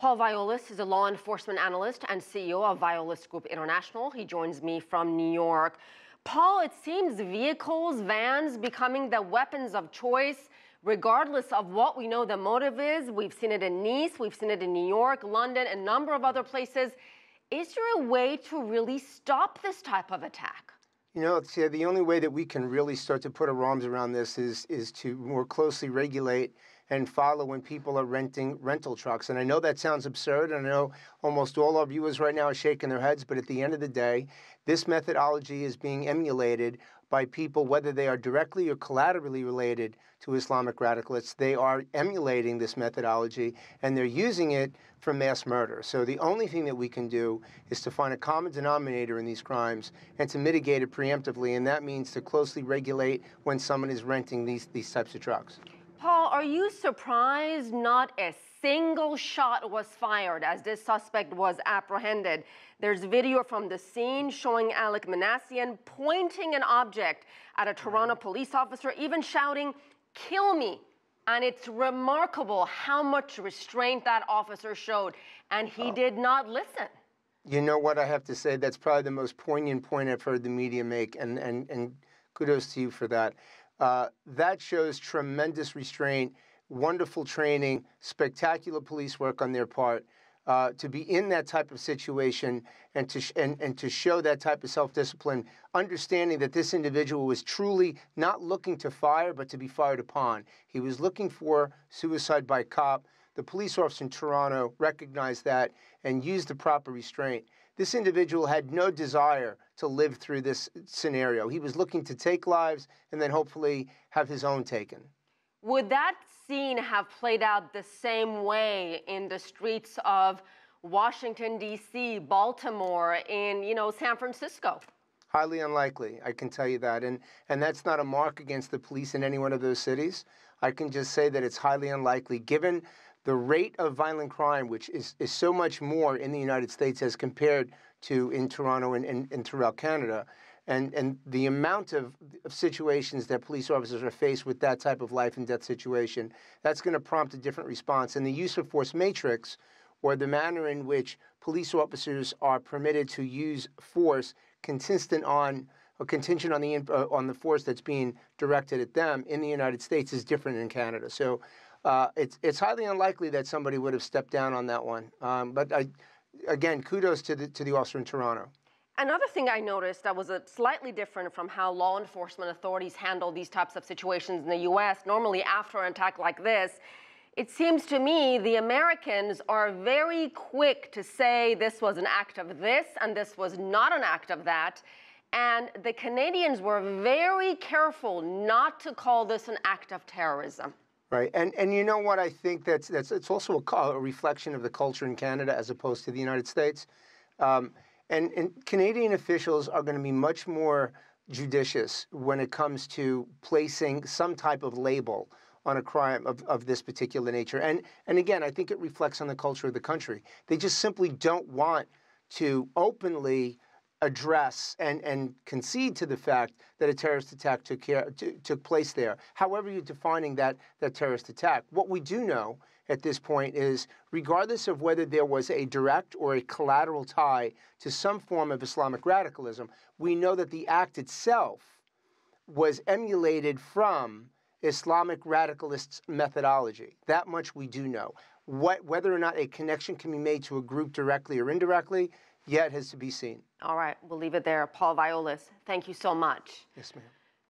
Paul Viollis is a law enforcement analyst and CEO of Viollis Group International. He joins me from New York. Paul, it seems vehicles, vans becoming the weapons of choice, regardless of what we know the motive is. We've seen it in Nice, we've seen it in New York, London, a number of other places. Is there a way to really stop this type of attack? You know, Asieh, the only way that we can really start to put our arms around this is to more closely regulate and follow when people are renting rental trucks. And I know that sounds absurd, and I know almost all our viewers right now are shaking their heads, but at the end of the day, this methodology is being emulated by people, whether they are directly or collaterally related to Islamic radicalists. They are emulating this methodology, and they're using it for mass murder. So the only thing that we can do is to find a common denominator in these crimes and to mitigate it preemptively, and that means to closely regulate when someone is renting these types of trucks. Paul, are you surprised not a single shot was fired as this suspect was apprehended? There's video from the scene showing Alec Manassian pointing an object at a Toronto police officer, even shouting, "Kill me." And it's remarkable how much restraint that officer showed, and he did not listen. You know what I have to say? That's probably the most poignant point I've heard the media make, and kudos to you for that. That shows tremendous restraint, wonderful training, spectacular police work on their part. To be in that type of situation and to show that type of self-discipline, understanding that this individual was truly not looking to fire, but to be fired upon. He was looking for suicide by cop. The police officer in Toronto recognized that and used the proper restraint. This individual had no desire to live through this scenario. He was looking to take lives and then hopefully have his own taken. Would that scene have played out the same way in the streets of Washington, D.C., Baltimore, in, San Francisco? Highly unlikely, I can tell you that. And that's not a mark against the police in any one of those cities. I can just say that it's highly unlikely, given the rate of violent crime, which is so much more in the United States as compared to in Toronto and throughout Canada. And the amount of situations that police officers are faced with that type of life and death situation, that's going to prompt a different response. And the use of force matrix, or the manner in which police officers are permitted to use force contingent on the force that's being directed at them in the United States, is different in Canada. So it's highly unlikely that somebody would have stepped down on that one. But again, kudos to the officer in Toronto. Another thing I noticed that was slightly different from how law enforcement authorities handle these types of situations in the U.S. Normally, after an attack like this, it seems to me the Americans are very quick to say this was an act of this and this was not an act of that. And the Canadians were very careful not to call this an act of terrorism. Right, and you know what, I think it's also a reflection of the culture in Canada as opposed to the United States. And Canadian officials are going to be much more judicious when it comes to placing some type of label on a crime of this particular nature. And again, I think it reflects on the culture of the country. They just simply don't want to openly address and concede to the fact that a terrorist attack took place there. However you're defining that terrorist attack. What we do know at this point is, regardless of whether there was a direct or a collateral tie to some form of Islamic radicalism, we know that the act itself was emulated from Islamic radicalists' methodology. That much we do know. Whether or not a connection can be made to a group directly or indirectly, yet has to be seen. All right, we'll leave it there. Paul Viollis, thank you so much. Yes, ma'am.